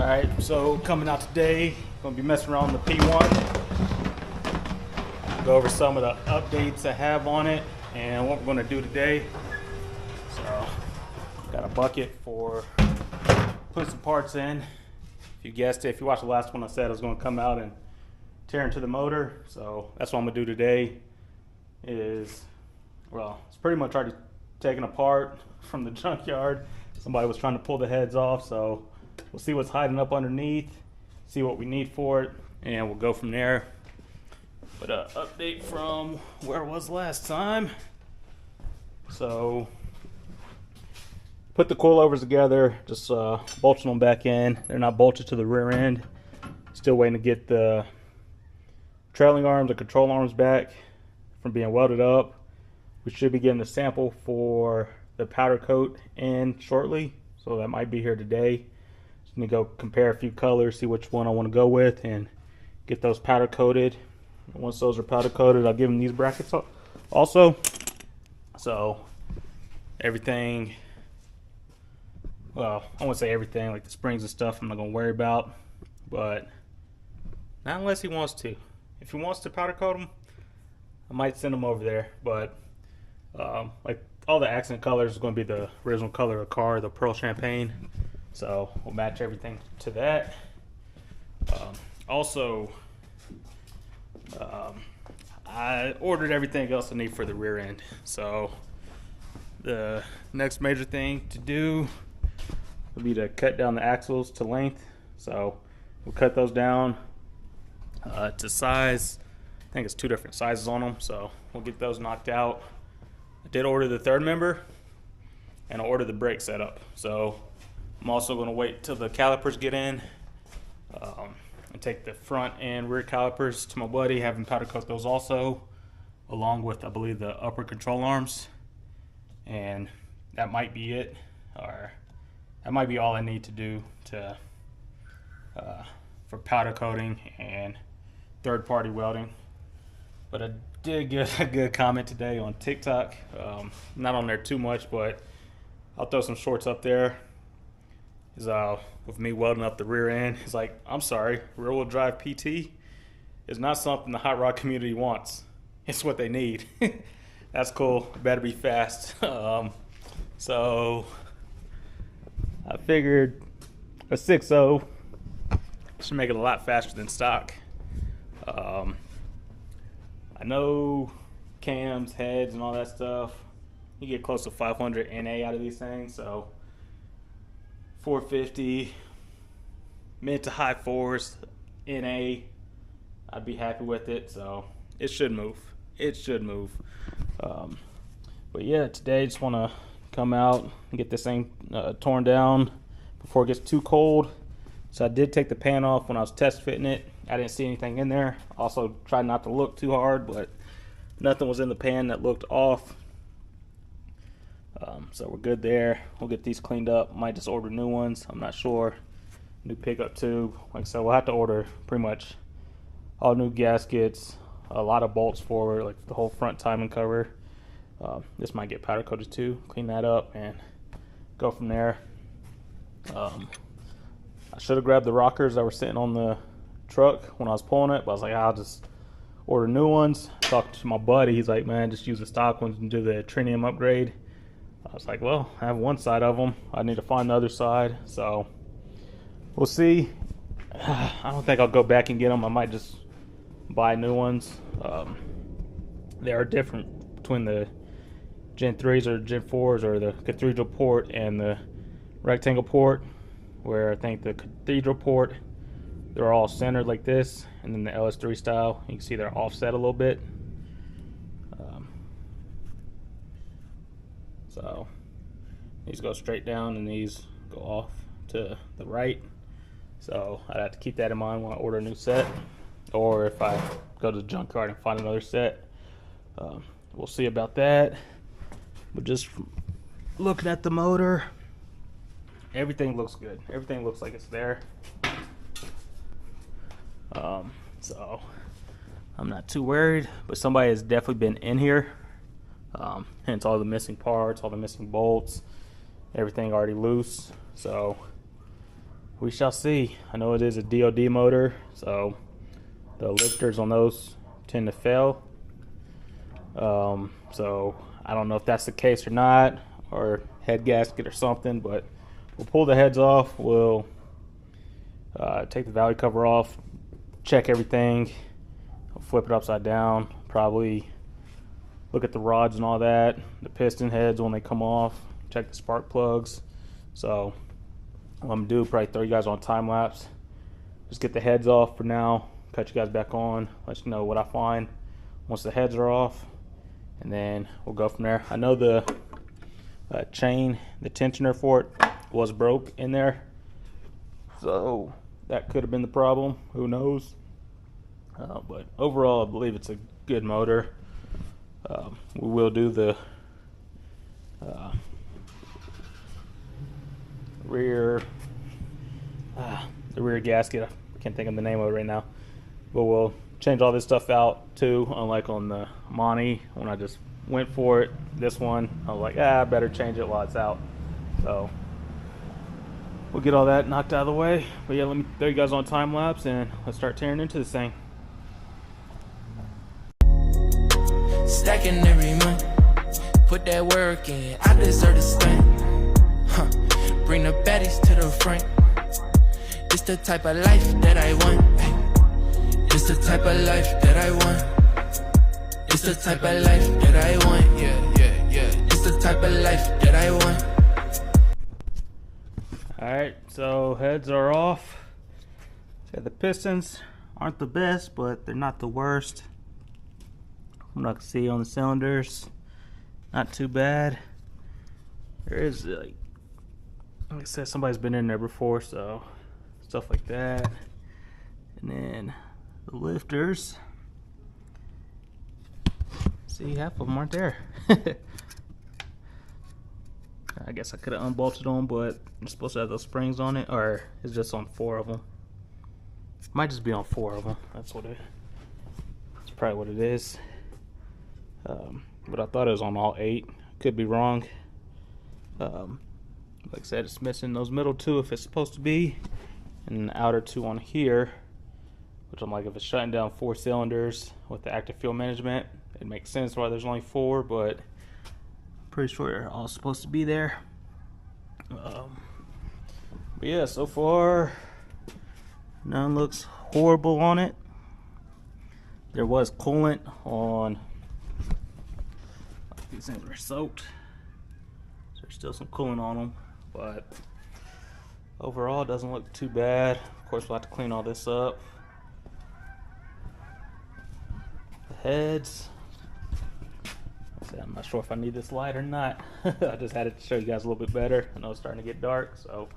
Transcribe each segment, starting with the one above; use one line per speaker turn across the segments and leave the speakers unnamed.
Alright, so coming out today, gonna be messing around with the P1. Go over some of the updates I have on it and what we're gonna do today. So, got a bucket for putting some parts in. If you guessed it, if you watched the last one, I said I was gonna come out and tear into the motor. So that's what I'm gonna do today. It's pretty much already taken apart from the junkyard. Somebody was trying to pull the heads off, so we'll see what's hiding up underneath, see what we need for it, and we'll go from there. But update from where it was last time. So put the coilovers together, just bolting them back in. They're not bolted to the rear end. Still waiting to get the trailing arms, the control arms back from being welded up. We should be getting the sample for the powder coat in shortly, so that might be here today. Just need to go compare a few colors, see which one I want to go with, and get those powder coated. Once those are powder coated, I'll give them these brackets also. So everything, well, I won't say everything, like the springs and stuff I'm not going to worry about, but not unless he wants to. If he wants to powder coat them, I might send them over there, but like all the accent colors is going to be the original color of the car, the pearl champagne, so we'll match everything to that. I ordered everything else I need for the rear end, so the next major thing to do will be to cut down the axles to length. So we'll cut those down to size. I think it's 2 different sizes on them, so we'll get those knocked out. I did order the third member, and I ordered the brake setup. So I'm also going to wait till the calipers get in and take the front and rear calipers to my buddy, have him powder coat those also, along with, I believe, the upper control arms. And that might be it, or that might be all I need to do to for powder coating and third-party welding. But I did get a good comment today on TikTok. Not on there too much, but I'll throw some shorts up there. Is with me welding up the rear end. He's like, I'm sorry, rear-wheel drive PT is not something the hot rod community wants. It's what they need. That's cool. Better be fast. So I figured a 6.0 should make it a lot faster than stock. I know cams, heads, and all that stuff, you get close to 500 NA out of these things, so 450, mid to high 4s NA, I'd be happy with it. So it should move. It should move. But yeah, today I just want to come out and get this thing torn down before it gets too cold. So I did take the pan off when I was test fitting it. I didn't see anything in there. Also tried not to look too hard, but nothing was in the pan that looked off. So we're good there. We'll get these cleaned up. Might just order new ones. I'm not sure. New pickup tube. Like I said, we'll have to order pretty much all new gaskets, a lot of bolts forward, like the whole front timing cover. This might get powder coated too. Clean that up and go from there. I should have grabbed the rockers that were sitting on the truck when I was pulling it, but I was like, I'll just order new ones. Talked to my buddy. He's like, man, just use the stock ones and do the trinium upgrade. I was like, well, I have one side of them. I need to find the other side. So we'll see. I don't think I'll go back and get them. I might just buy new ones. They are different between the Gen 3s or Gen 4s, or the cathedral port and the rectangle port, where I think the cathedral port, they're all centered like this, and then the LS3 style, you can see they're offset a little bit. So these go straight down and these go off to the right. So I'd have to keep that in mind when I order a new set, or if I go to the junkyard and find another set. We'll see about that. But just looking at the motor, everything looks good. Everything looks like it's there. So I'm not too worried, but somebody has definitely been in here. Hence all the missing parts, all the missing bolts, everything already loose. So we shall see. I know it is a DOD motor, so the lifters on those tend to fail. So I don't know if that's the case or not, or head gasket or something, but we'll pull the heads off. We'll take the valley cover off, check everything, I'll flip it upside down, probably look at the rods and all that, the piston heads when they come off, check the spark plugs. So what I'm gonna do, probably throw you guys on time lapse, just get the heads off for now, cut you guys back on, let you know what I find once the heads are off, and then we'll go from there. I know the chain, the tensioner for it was broke in there, so that could have been the problem, who knows. But overall I believe it's a good motor. We will do the rear gasket. I can't think of the name of it right now, but we'll change all this stuff out too, unlike on the Monty when I just went for it. This one I was like, I better change it while it's out, so we'll get all that knocked out of the way. But yeah, let me throw you guys on time lapse and let's start tearing into this thing.
Stacking every month, put that work in, I deserve to stand. Bring the baddies to the front. It's the type of life that I want. It's the type of life that I want. It's the type of life that I want. Yeah. It's the type of life that I want.
Alright, so heads are off. So the pistons aren't the best, but they're not the worst. From what I can see on the cylinders, not too bad. There is, like I said, somebody's been in there before, so stuff like that. And then the lifters, see, half of them aren't there. I guess I could have unbolted them, but I'm supposed to have those springs on it, or it's just on 4 of them. Might just be on 4 of them. That's probably what it is. But I thought it was on all 8. Could be wrong. Like I said, it's missing those middle 2 if it's supposed to be, and the outer 2 on here, which I'm like, if it's shutting down 4 cylinders with the active fuel management, it makes sense why there's only 4, but I'm pretty sure they're all supposed to be there. But yeah, so far none looks horrible on it. There was coolant on, these things were soaked, so there's still some coolant on them, but overall it doesn't look too bad. Of course we'll have to clean all this up. The heads, I'm not sure if I need this light or not. I just had it to show you guys a little bit better. I know it's starting to get dark, so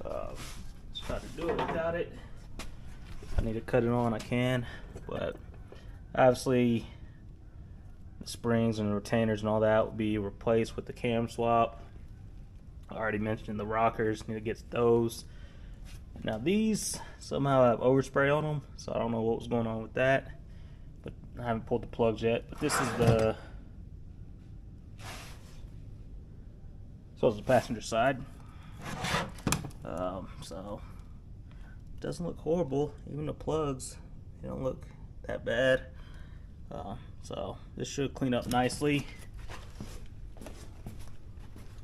let's try to do it without it. If I need to cut it on, I can, but obviously the springs and the retainers and all that will be replaced with the cam swap. I already mentioned the rockers, need to get those. Now these somehow have overspray on them, so I don't know what was going on with that, but I haven't pulled the plugs yet. But this is the passenger side. So it doesn't look horrible. Even the plugs, they don't look that bad. So this should clean up nicely.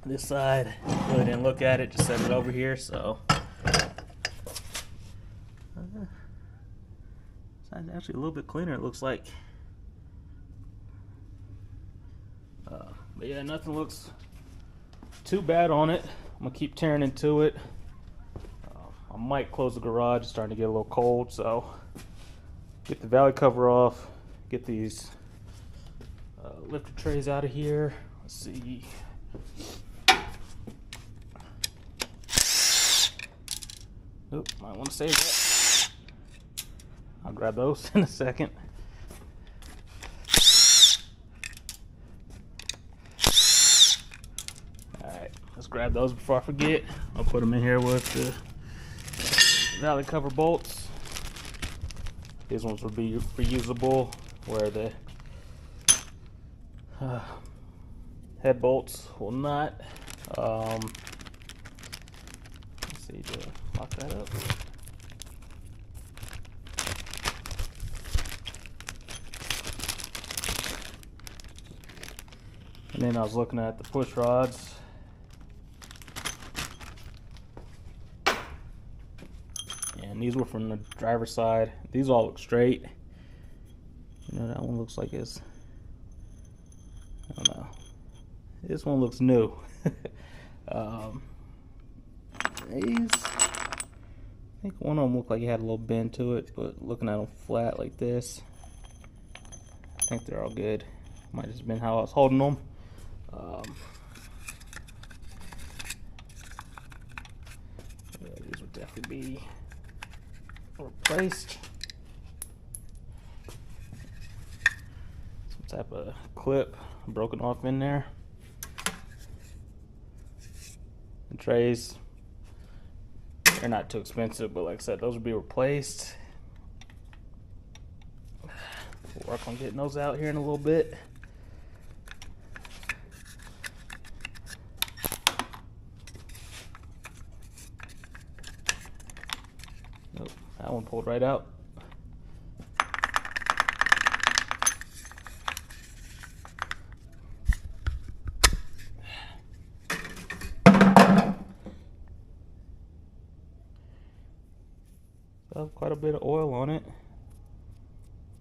This side, really didn't look at it, just set it over here. So side's actually a little bit cleaner, it looks like. But yeah, nothing looks too bad on it. I'm gonna keep tearing into it. I might close the garage, it's starting to get a little cold, so get the valley cover off, get these lifter trays out of here. Let's see. Oop, might want to save that. I'll grab those in a second. Alright, let's grab those before I forget. I'll put them in here with the valley cover bolts. These ones will be reusable, where the head bolts will not. Let's see to lock that up. And then I was looking at the push rods. And these were from the driver's side. These all look straight. You know, that one looks like it's, I don't know. This one looks new. These, I think one of them looked like it had a little bend to it, but looking at them flat like this, I think they're all good. Might have just been how I was holding them. Yeah, these would definitely be replaced. Some type of clip broken off in there. The trays, they're not too expensive, but like I said, those would be replaced. We'll work on getting those out here in a little bit. Nope, that one pulled right out. Quite a bit of oil on it.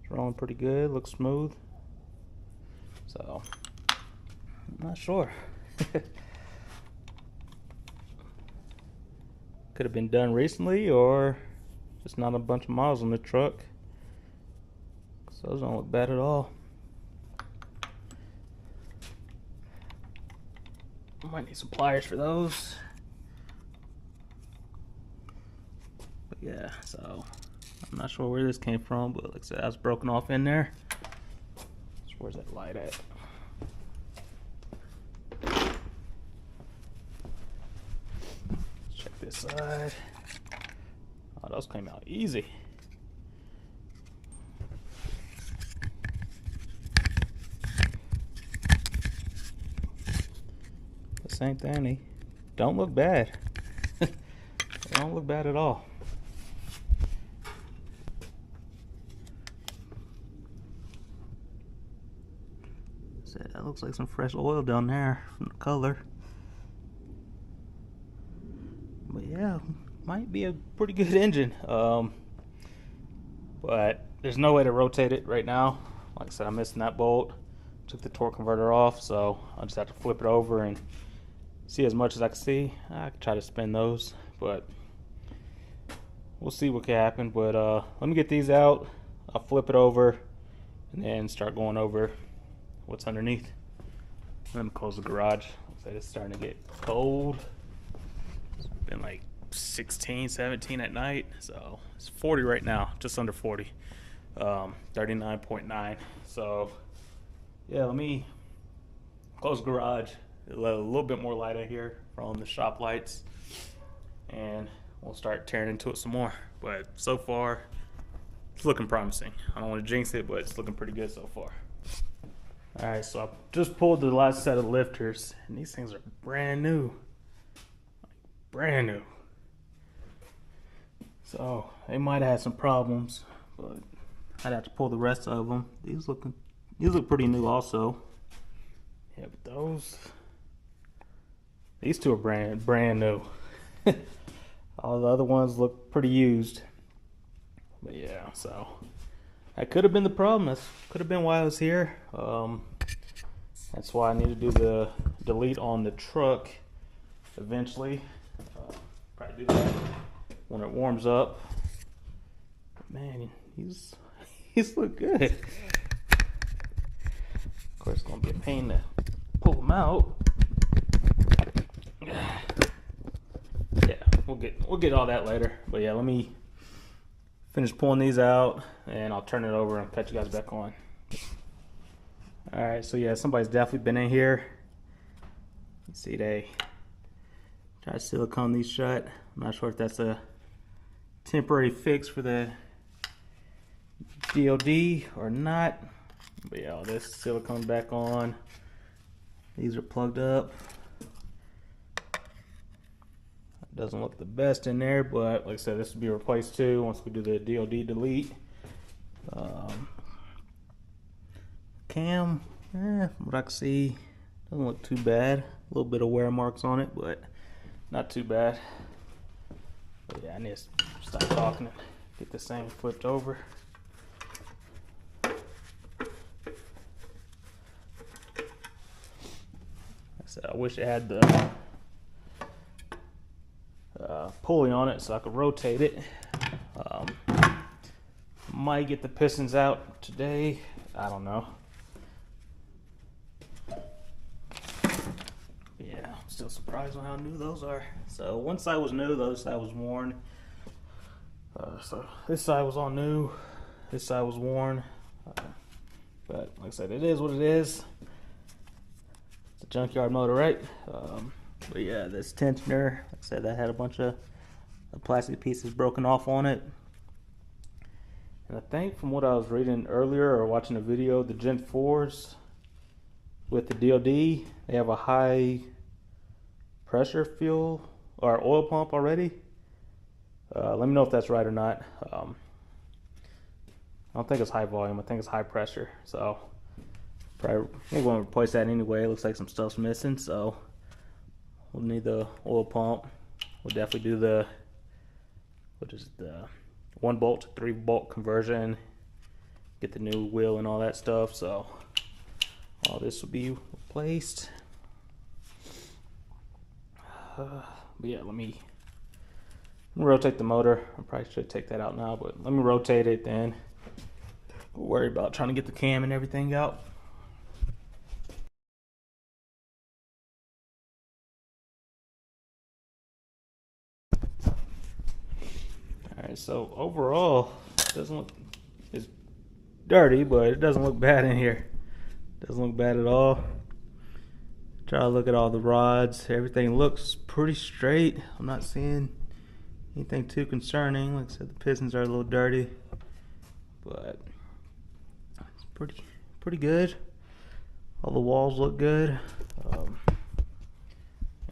It's rolling pretty good, looks smooth. So, I'm not sure. Could have been done recently, or just not a bunch of miles on the truck. So those don't look bad at all. I might need some pliers for those. But yeah, so I'm not sure where this came from, but like I said, I was broken off in there. So where's that light at? Let's check this side. Oh, those came out easy. The same thing, they don't look bad. They don't look bad at all. That looks like some fresh oil down there from the color. But yeah, might be a pretty good engine. But there's no way to rotate it right now. Like I said, I'm missing that bolt. Took the torque converter off, so I'll just have to flip it over and see as much as I can see. I could try to spin those, but we'll see what can happen. But let me get these out. I'll flip it over and then start going over what's underneath. Let me close the garage. It's starting to get cold. It's been like 16, 17 at night, so it's 40 right now, just under 40. 39.9. So yeah, let me close the garage, let a little bit more light in here from the shop lights, and we'll start tearing into it some more. But so far, it's looking promising. I don't want to jinx it, but it's looking pretty good so far. Alright, so I just pulled the last set of lifters, and these things are brand new. Brand new. So, they might have had some problems, but I'd have to pull the rest of them. These look pretty new also. Yeah, but these two are brand new. All the other ones look pretty used. But yeah, so that could have been the problem. That could have been why I was here. That's why I need to do the delete on the truck eventually. Probably do that when it warms up. But man, he's look good. Of course, it's gonna be a pain to pull them out. Yeah, we'll get all that later. But yeah, let me finish pulling these out, and I'll turn it over and catch you guys back on. Alright, so yeah, somebody's definitely been in here. You see, they try to silicone these shut. I'm not sure if that's a temporary fix for the DOD or not. But yeah, all this silicone back on. These are plugged up. Doesn't look the best in there, but like I said, this will be replaced too once we do the DOD delete. Cam, from what I can see, doesn't look too bad. A little bit of wear marks on it, but not too bad. But yeah, I need to stop talking and get this thing flipped over. I wish it had the pulley on it so I could rotate it. Might get the pistons out today. I don't know. Yeah, I'm still surprised on how new those are. So one side was new, the other side was worn. So this side was all new, this side was worn. But like I said, it is what it is. It's a junkyard motor, right? But yeah, this tensioner, like I said, that had a bunch of plastic pieces broken off on it. And I think from what I was reading earlier or watching a video, the Gen 4s with the DOD, they have a high pressure fuel or oil pump already. Let me know if that's right or not. I don't think it's high volume, I think it's high pressure. So probably maybe won't replace that anyway. It looks like some stuff's missing, so we'll need the oil pump. We'll definitely do the, what is it, the 1 bolt to 3 bolt conversion, get the new wheel and all that stuff. So all this will be replaced. But yeah, let me rotate the motor. I probably should take that out now, but let me rotate it, then we'll worry about trying to get the cam and everything out. Alright, so overall, it doesn't look, it's dirty, but it doesn't look bad in here. It doesn't look bad at all. Try to look at all the rods. Everything looks pretty straight. I'm not seeing anything too concerning. Like I said, the pistons are a little dirty, but it's pretty good. All the walls look good, and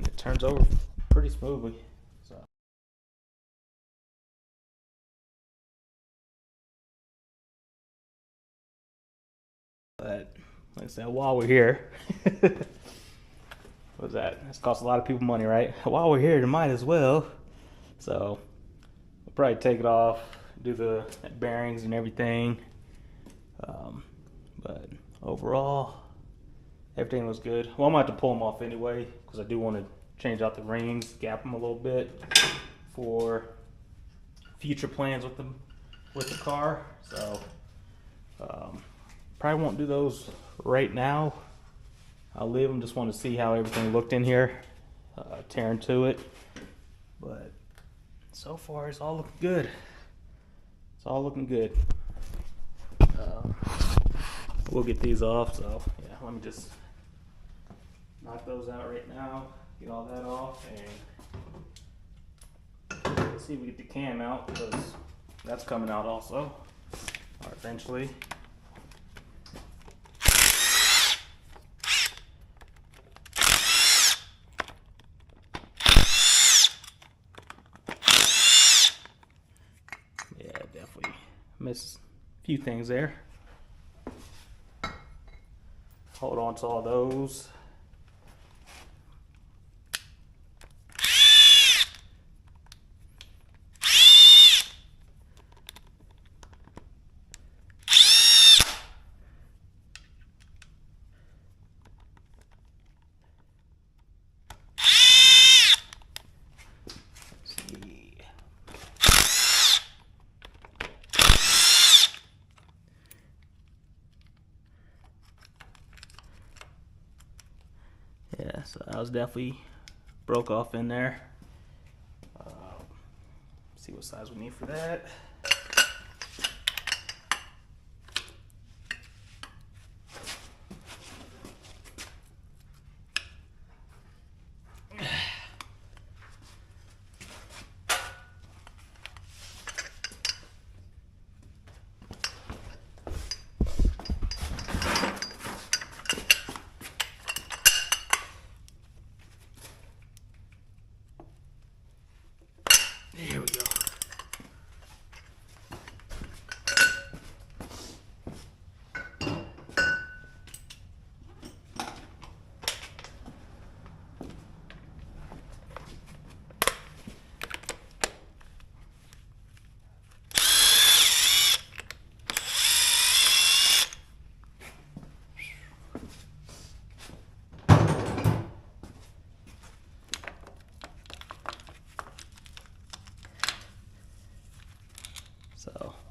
it turns over pretty smoothly. So. But like I said, while we're here, what's that? It's cost a lot of people money, right? While we're here, it might as well. So we'll probably take it off, do the bearings and everything. But overall, everything looks good. Well, I might have to pull them off anyway because I do want to change out the rings, gap them a little bit for future plans with the car. So probably won't do those right now. I'll leave them. Just want to see how everything looked in here, tearing to it. But so far, it's all looking good. It's all looking good. We'll get these off. So yeah, let me just knock those out right now. Get all that off, and let's see if we get the cam out because that's coming out also, or eventually. Missed a few things there. Hold on to all those. Yeah, so that was definitely broke off in there. See what size we need for that.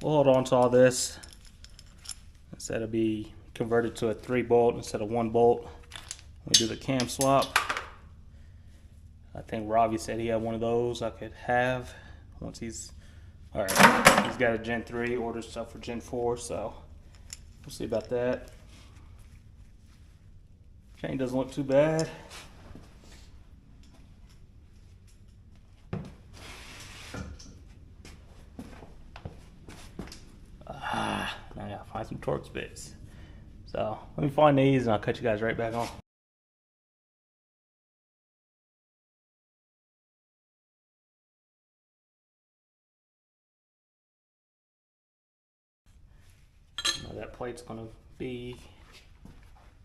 we'll hold on to all this. Instead of be converted to a 3-bolt instead of 1 bolt. We do the cam swap. I think Ravi said he had one of those I could have once he's, all right, he's got a Gen 3, ordered stuff for Gen 4, so we'll see about that. Chain doesn't look too bad. Now I gotta find some Torx bits. So let me find these and I'll cut you guys right back on. Now that plate's gonna be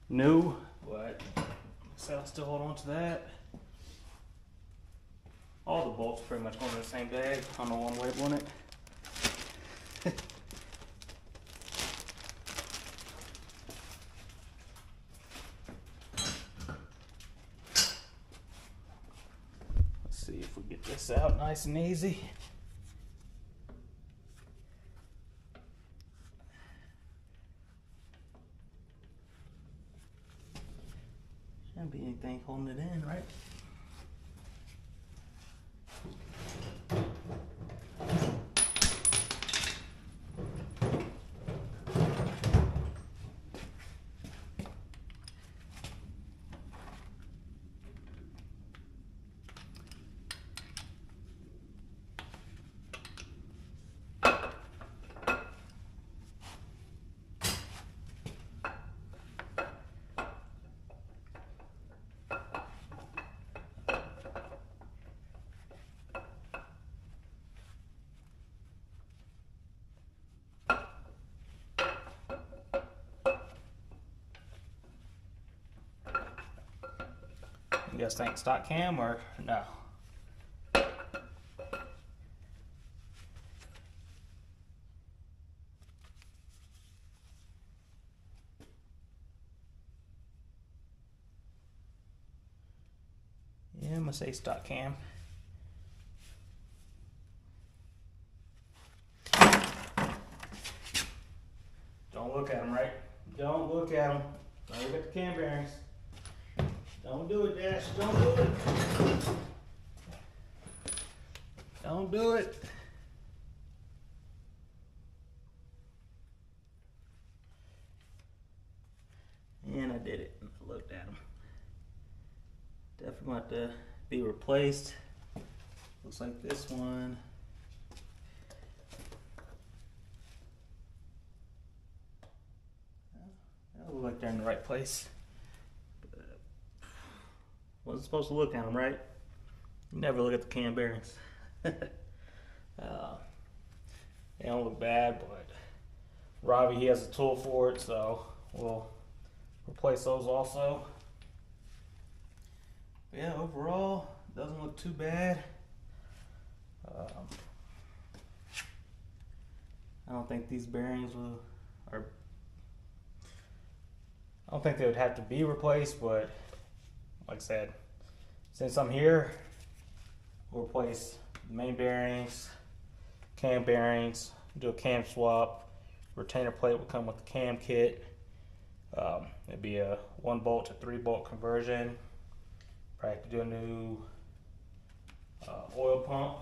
new, but so I'll still hold on to that. All the bolts pretty much going in the same bag. I don't know why I'm labeling it. Let's see if we get this out nice and easy. Shouldn't be anything holding it in, right? You guys think stock cam or no? Yeah, I'm gonna say stock cam. Don't look at them, right? Don't look at them. Don't look at the cam bearings. Don't do it, Dash. Don't do it. Don't do it. And I did it. I looked at them. Definitely want to be replaced. Looks like this one. That looks like they're in the right place. Wasn't supposed to look at them, right? You never look at the cam bearings. They don't look bad, but Ravi, he has a tool for it, so we'll replace those also. But yeah, overall, doesn't look too bad. I don't think these bearings I don't think they would have to be replaced, but like I said, since I'm here, we'll replace the main bearings, cam bearings, do a cam swap. Retainer plate will come with the cam kit. It'd be a 1-bolt to 3-bolt conversion. Probably have to do a new oil pump.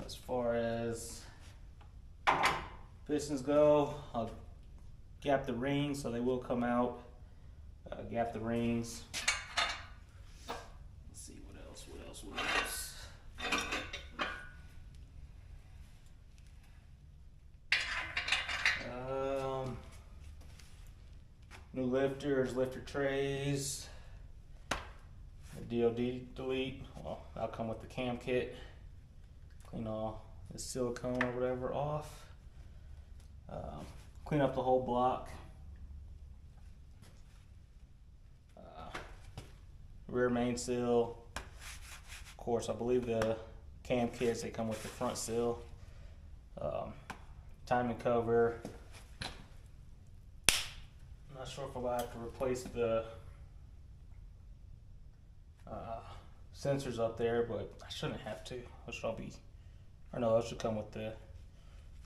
As far as pistons go, I'll gap the rings so they will come out. Gap the rings. Let's see what else. New lifters, lifter trays. The DOD delete. Well, that'll come with the cam kit. Clean all the silicone or whatever off. Clean up the whole block. Rear main seal. Of course, I believe the cam kits, they come with the front seal. Timing cover. I'm not sure if I'll have to replace the sensors up there, but I shouldn't have to. It should all be, or no, it should come with the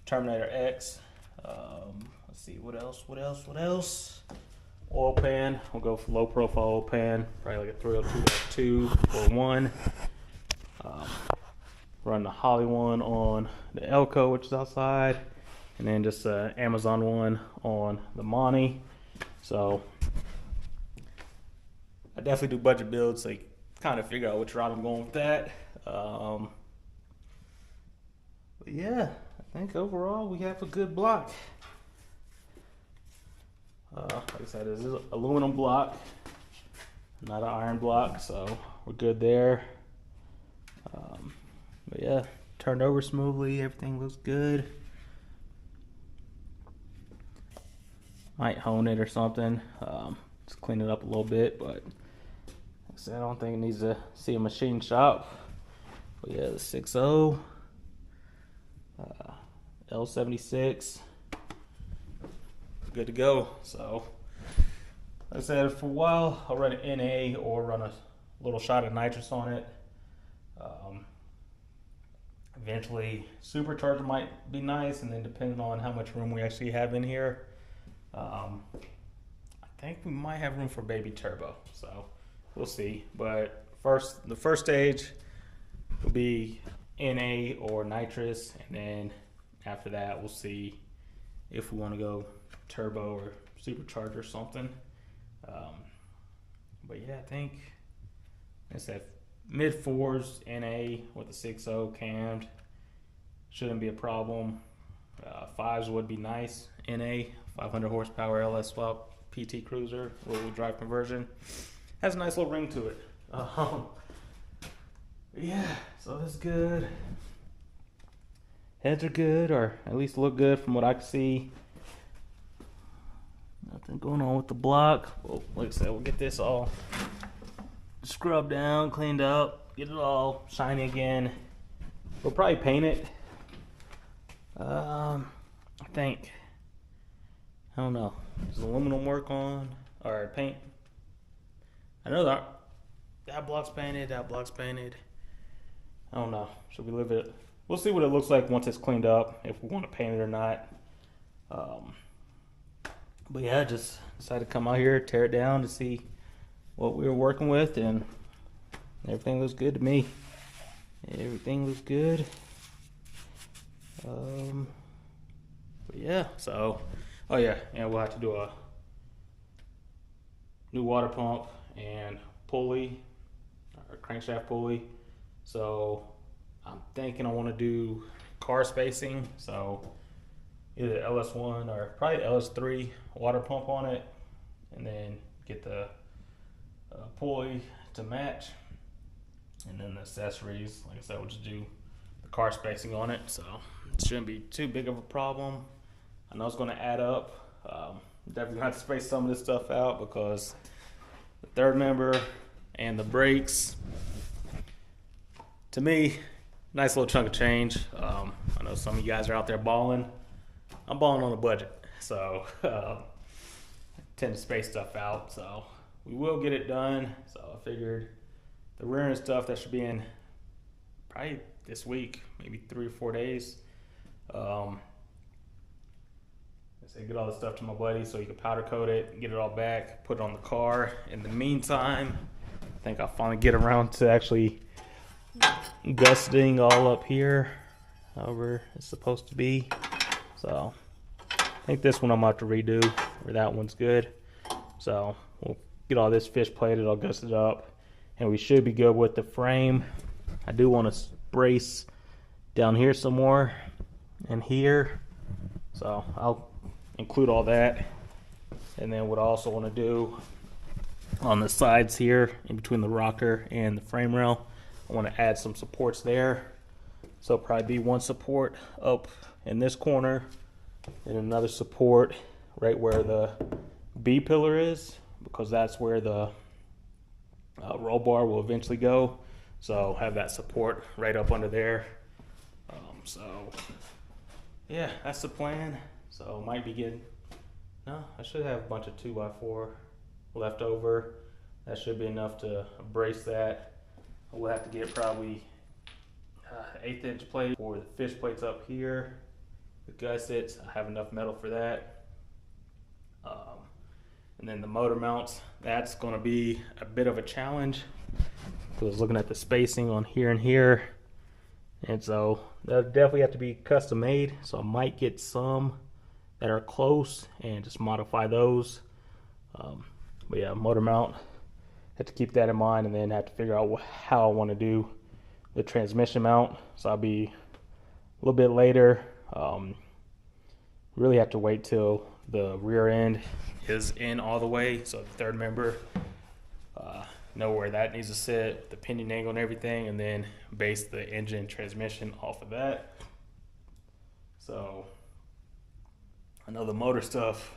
Terminator X. Let's see, what else? Oil pan, we'll go for low profile oil pan, probably like a 302 or 1. Run the Holly one on the Elko, which is outside, and then just Amazon one on the Monty. So I definitely do budget builds, so you kind of figure out which route I'm going with that. But yeah, I think overall we have a good block. Like I said, this is an aluminum block, not an iron block, so we're good there. But yeah, turned over smoothly, everything looks good. Might hone it or something, just clean it up a little bit, but like I said, I don't think it needs to see a machine shop. But yeah, the 6.0, L76, good to go. So like I said, for a while I'll run an NA or run a little shot of nitrous on it. Eventually supercharger might be nice, and then depending on how much room we actually have in here, I think we might have room for baby turbo, so we'll see. But the first stage will be NA or nitrous, and then after that we'll see if we want to go turbo or supercharger or something. But yeah, I think like I said, mid 4s NA with the 6.0 cammed shouldn't be a problem. 5s would be nice. NA 500 horsepower LS swap P1cruiser rear-wheel drive conversion has a nice little ring to it. Yeah, so that's good. Heads are good, or at least look good from what I can see. Nothing going on with the block. Well, like I said, we'll get this all scrubbed down, cleaned up, get it all shiny again. We'll probably paint it. I think, I don't know, does aluminum work on, or paint? I know that block's painted, I don't know, should we leave it? We'll see what it looks like once it's cleaned up, if we want to paint it or not. But yeah, just decided to come out here, tear it down to see what we were working with, and everything looks good to me. Everything looks good. But yeah, so, oh yeah, and we'll have to do a new water pump and pulley, or crankshaft pulley. So I'm thinking I want to do car spacing, so either LS1 or probably LS3 water pump on it, and then get the pulley to match, and then the accessories, like I said, we'll just do the car spacing on it, so it shouldn't be too big of a problem. I know it's going to add up. Definitely gonna have to space some of this stuff out, because the third member and the brakes, to me, nice little chunk of change. I know some of you guys are out there balling. I'm balling on a budget, so I tend to space stuff out, so we will get it done. So I figured the rear end stuff, that should be in probably this week, maybe 3 or 4 days. I say get all the stuff to my buddy so he can powder coat it, get it all back, put it on the car. In the meantime, I think I'll finally get around to actually gusseting all up here, however it's supposed to be. So I think this one I'm about to redo, or that one's good. So we'll get all this fish plated, I'll gust it up, and we should be good with the frame. I do want to brace down here some more and here, so I'll include all that. And then what I also want to do on the sides here, in between the rocker and the frame rail, I want to add some supports there. So probably be one support up in this corner and another support right where the B pillar is, because that's where the roll bar will eventually go. So have that support right up under there. So yeah, that's the plan. So might be getting, no, I should have a bunch of 2x4 left over. That should be enough to brace that. we'll have to get probably 1/8 inch plate for the fish plates up here, the gussets. I have enough metal for that. And then the motor mounts, that's going to be a bit of a challenge. I was looking at the spacing on here and here, and so they'll definitely have to be custom made. So I might get some that are close and just modify those. But yeah, motor mount, have to keep that in mind, and then have to figure out how I want to do the transmission mount. So I'll be a little bit later. Really have to wait till the rear end is in all the way, so the third member, know where that needs to sit, the pinion angle and everything, and then base the engine transmission off of that. So I know the motor stuff,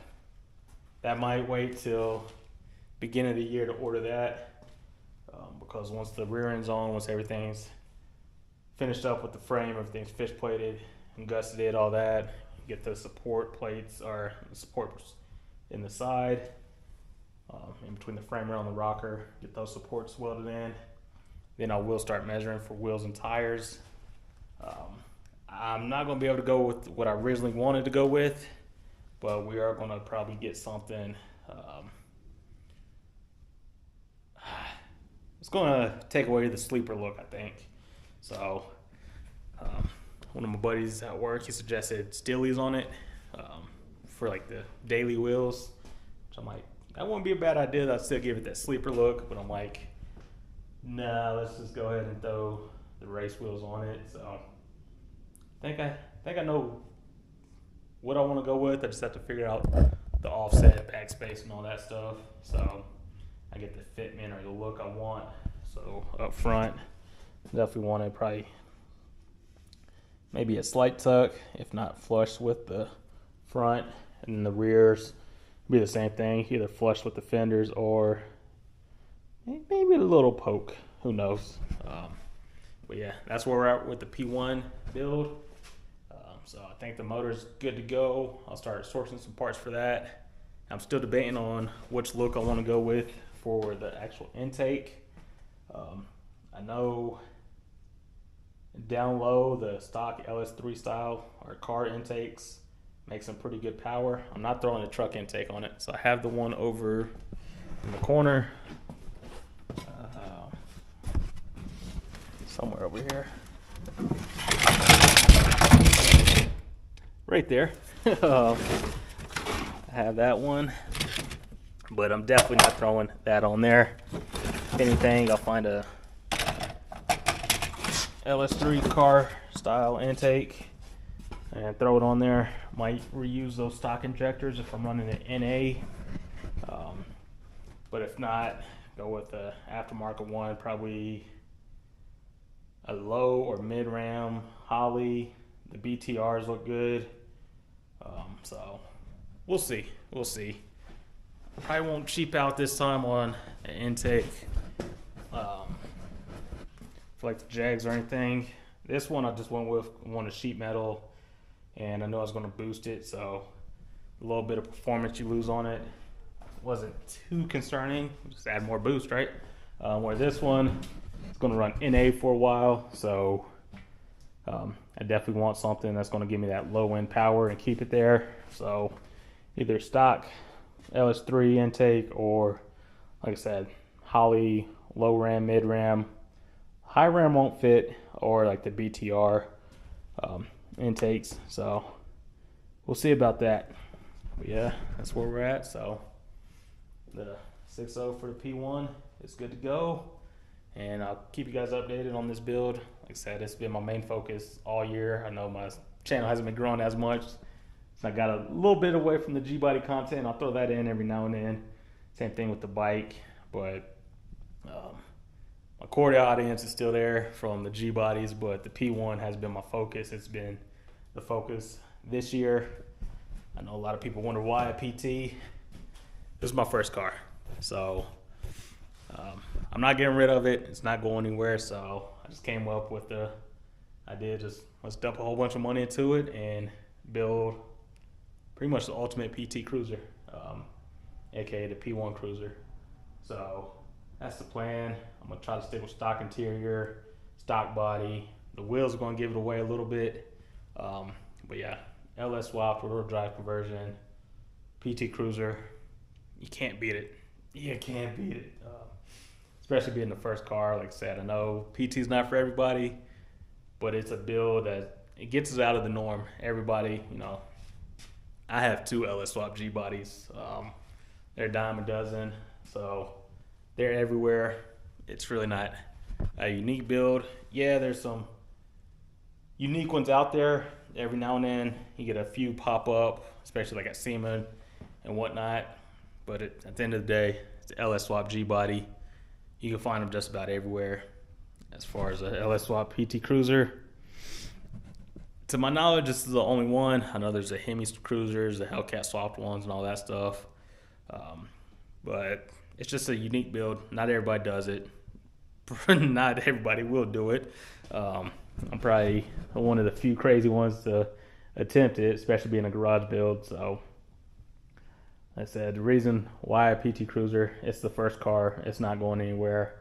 that might wait till beginning of the year to order that, because once the rear end's on, once everything's finished up with the frame, everything's fish plated and gusseted, all that, get the support plates or the supports in the side, in between the frame rail and the rocker, get those supports welded in. Then I will start measuring for wheels and tires. I'm not going to be able to go with what I originally wanted to go with, but we are going to probably get something. It's going to take away the sleeper look, I think. So one of my buddies at work, he suggested Steelies on it for like the daily wheels. So I'm like, that wouldn't be a bad idea. I'd still give it that sleeper look, but I'm like, nah, let's just go ahead and throw the race wheels on it. So I think I know what I want to go with. I just have to figure out the offset, backspace, and all that stuff. So I get the fitment or the look I want. So up front, definitely want to probably maybe a slight tuck, if not flush with the front, and then the rears be the same thing, either flush with the fenders or maybe a little poke, who knows. But yeah, that's where we're at with the P1 build. So I think the motor's good to go. I'll start sourcing some parts for that. I'm still debating on which look I want to go with for the actual intake. I know down low, the stock LS3 style or car intakes make some pretty good power. I'm not throwing a truck intake on it, so I have the one over in the corner, somewhere over here, right there. I have that one, but I'm definitely not throwing that on there. If anything, I'll find a LS3 car style intake and throw it on there. Might reuse those stock injectors if I'm running an NA, but if not, go with the aftermarket one, probably a low or mid ram Holley. The BTRs look good, so we'll see. Probably won't cheap out this time on an intake for like the Jags or anything. This one I just went with one of sheet metal, and I know I was going to boost it, so a little bit of performance you lose on it wasn't too concerning. Just add more boost, right? Where this one is going to run NA for a while, so I definitely want something that's going to give me that low end power and keep it there. So either stock LS3 intake or, like I said, Holley low ram, mid ram. High ram won't fit, or like the BTR intakes. So we'll see about that. But yeah, that's where we're at. So the 6.0 for the P1 is good to go, and I'll keep you guys updated on this build. Like I said, it's been my main focus all year. I know my channel hasn't been growing as much, so I got a little bit away from the G-body content. I'll throw that in every now and then. Same thing with the bike, but my core audience is still there from the G-bodies, but the P1 has been my focus. It's been the focus this year. I know a lot of people wonder why a PT. This is my first car, so I'm not getting rid of it. It's not going anywhere, so I just came up with the idea, just let's dump a whole bunch of money into it and build pretty much the ultimate PT cruiser, aka the P1 cruiser. So that's the plan. I'm gonna try to stick with stock interior, stock body. The wheels are gonna give it away a little bit. But yeah, LS swap, rear drive conversion, PT Cruiser. You can't beat it. You can't beat it. Especially being the first car. Like I said, I know PT's not for everybody, but it's a build that it gets us out of the norm. Everybody, you know, I have 2 LS swap G bodies. They're a dime a dozen, so they're everywhere. It's really not a unique build. Yeah, there's some unique ones out there. Every now and then you get a few pop up, especially like at SEMA and whatnot. But at the end of the day, it's an LS swap G body. You can find them just about everywhere. As far as a LS swap PT Cruiser, to my knowledge, this is the only one. I know there's the Hemi Cruisers, the Hellcat swapped ones, and all that stuff. But it's just a unique build. Not everybody does it. Not everybody will do it. I'm probably one of the few crazy ones to attempt it, especially being a garage build. So, like I said, the reason why a PT Cruiser, it's the first car. It's not going anywhere.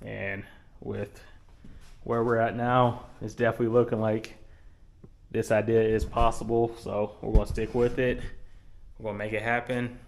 And with where we're at now, it's definitely looking like this idea is possible. So we're going to stick with it. We're going to make it happen.